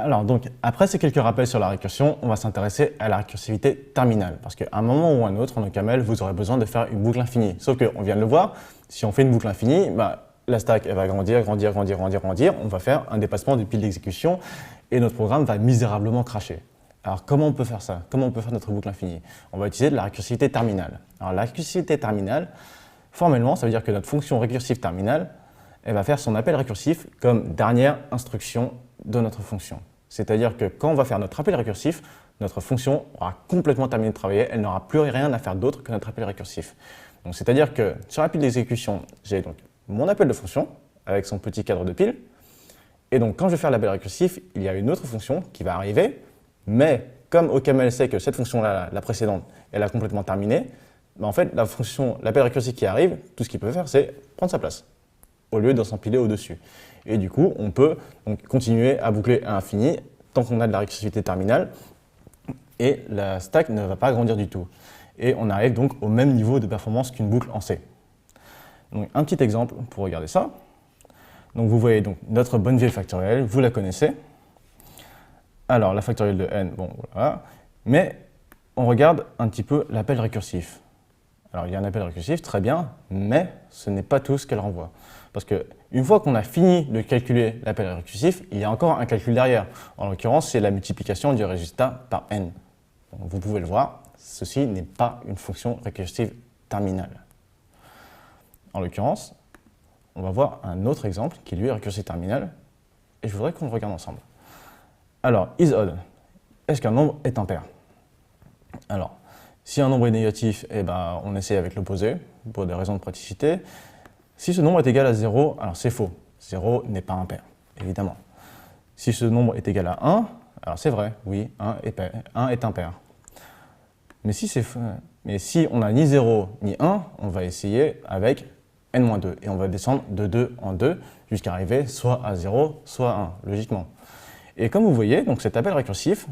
Alors donc, après ces quelques rappels sur la récursion, on va s'intéresser à la récursivité terminale. Parce qu'à un moment ou un autre, en OCaml, vous aurez besoin de faire une boucle infinie. Sauf qu'on vient de le voir, si on fait une boucle infinie, la stack elle va grandir, on va faire un dépassement du pile d'exécution et notre programme va misérablement cracher. Alors comment on peut faire ça? Comment on peut faire notre boucle infinie? On va utiliser de la récursivité terminale. Alors la récursivité terminale, formellement, ça veut dire que notre fonction récursive terminale, elle va faire son appel récursif comme dernière instruction de notre fonction. C'est-à-dire que quand on va faire notre appel récursif, notre fonction aura complètement terminé de travailler, elle n'aura plus rien à faire d'autre que notre appel récursif. Donc c'est-à-dire que sur la pile d'exécution, j'ai donc mon appel de fonction avec son petit cadre de pile, et donc quand je vais faire l'appel récursif, il y a une autre fonction qui va arriver, mais comme OCaml sait que cette fonction-là, la précédente, elle a complètement terminé, en fait l'appel récursif qui arrive, tout ce qu'il peut faire, c'est prendre sa place, au lieu de s'empiler au-dessus. Et du coup, on peut donc continuer à boucler à l'infini tant qu'on a de la récursivité terminale et la stack ne va pas grandir du tout. Et on arrive donc au même niveau de performance qu'une boucle en C. Donc un petit exemple pour regarder ça. Donc vous voyez donc notre bonne vieille factorielle, vous la connaissez. Alors la factorielle de n, bon voilà. Mais on regarde un petit peu l'appel récursif. Alors il y a un appel récursif, très bien, mais ce n'est pas tout ce qu'elle renvoie. Parce qu'une fois qu'on a fini de calculer l'appel récursif, il y a encore un calcul derrière. En l'occurrence, c'est la multiplication du résultat par n. Donc, vous pouvez le voir, ceci n'est pas une fonction récursive terminale. En l'occurrence, on va voir un autre exemple qui lui est récursif terminal, et je voudrais qu'on le regarde ensemble. Alors, is odd, est-ce qu'un nombre est impair? Alors, si un nombre est négatif, on essaie avec l'opposé, pour des raisons de praticité. Si ce nombre est égal à 0, alors c'est faux. 0 n'est pas impair, évidemment. Si ce nombre est égal à 1, alors c'est vrai, oui, 1 est impair. Mais si on n'a ni 0 ni 1, on va essayer avec n-2. Et on va descendre de 2 en 2 jusqu'à arriver soit à 0, soit à 1, logiquement. Et comme vous voyez, donc cet appel récursif,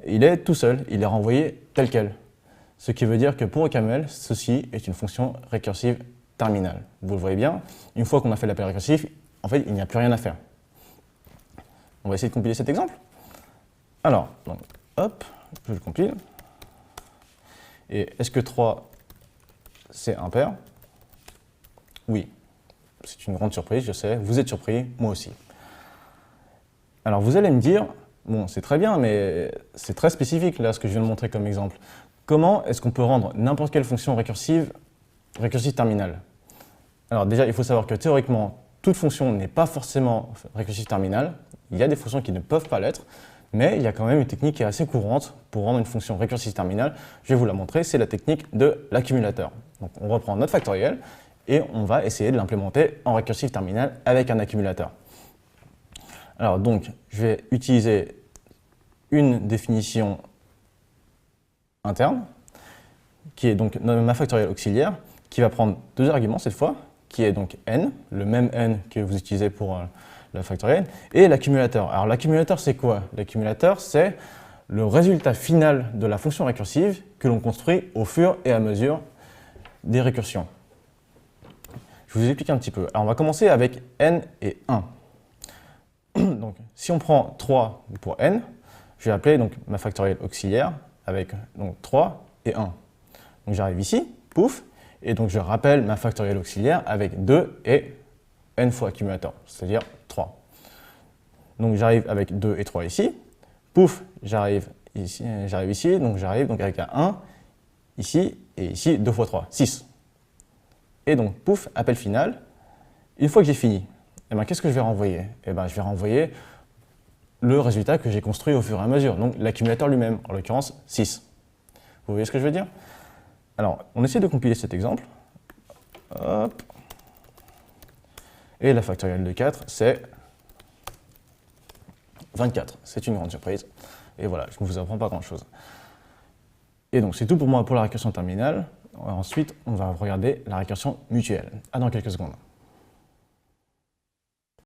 il est tout seul, il est renvoyé tel quel. Ce qui veut dire que pour OCaml, ceci est une fonction récursive terminale. Vous le voyez bien, une fois qu'on a fait l'appel récursif, en fait, il n'y a plus rien à faire. On va essayer de compiler cet exemple. Alors, donc, hop, je le compile. Et est-ce que 3, c'est impair? Oui. C'est une grande surprise, je sais. Vous êtes surpris, moi aussi. Alors, vous allez me dire, bon, c'est très bien, mais c'est très spécifique, là, ce que je viens de montrer comme exemple. Comment est-ce qu'on peut rendre n'importe quelle fonction récursive terminale? Alors déjà, il faut savoir que théoriquement, toute fonction n'est pas forcément récursive terminale. Il y a des fonctions qui ne peuvent pas l'être, mais il y a quand même une technique qui est assez courante pour rendre une fonction récursive terminale. Je vais vous la montrer, c'est la technique de l'accumulateur. Donc on reprend notre factoriel et on va essayer de l'implémenter en récursive terminale avec un accumulateur. Alors donc, je vais utiliser une définition interne, qui est donc ma factorielle auxiliaire, qui va prendre deux arguments cette fois, qui est donc n, le même n que vous utilisez pour la factorielle, et l'accumulateur. Alors l'accumulateur, c'est quoi? L'accumulateur, c'est le résultat final de la fonction récursive que l'on construit au fur et à mesure des récursions. Je vous explique un petit peu. Alors on va commencer avec n et 1. Donc si on prend 3 pour n, je vais appeler donc ma factorielle auxiliaire avec donc 3 et 1. Donc j'arrive ici, pouf, et donc je rappelle ma factorielle auxiliaire avec 2 et n fois accumulateur, c'est-à-dire 3. Donc j'arrive avec 2 et 3 ici, pouf, j'arrive ici, donc j'arrive donc avec un 1 ici, et ici 2 fois 3, 6. Et donc pouf, appel final. Une fois que j'ai fini, qu'est-ce que je vais renvoyer? Je vais renvoyer le résultat que j'ai construit au fur et à mesure, donc l'accumulateur lui-même, en l'occurrence 6. Vous voyez ce que je veux dire? Alors, on essaie de compiler cet exemple. Hop. Et la factorielle de 4, c'est 24. C'est une grande surprise. Et voilà, je ne vous apprends pas grand-chose. Et donc, c'est tout pour moi pour la récursion terminale. Ensuite, on va regarder la récursion mutuelle. À dans quelques secondes.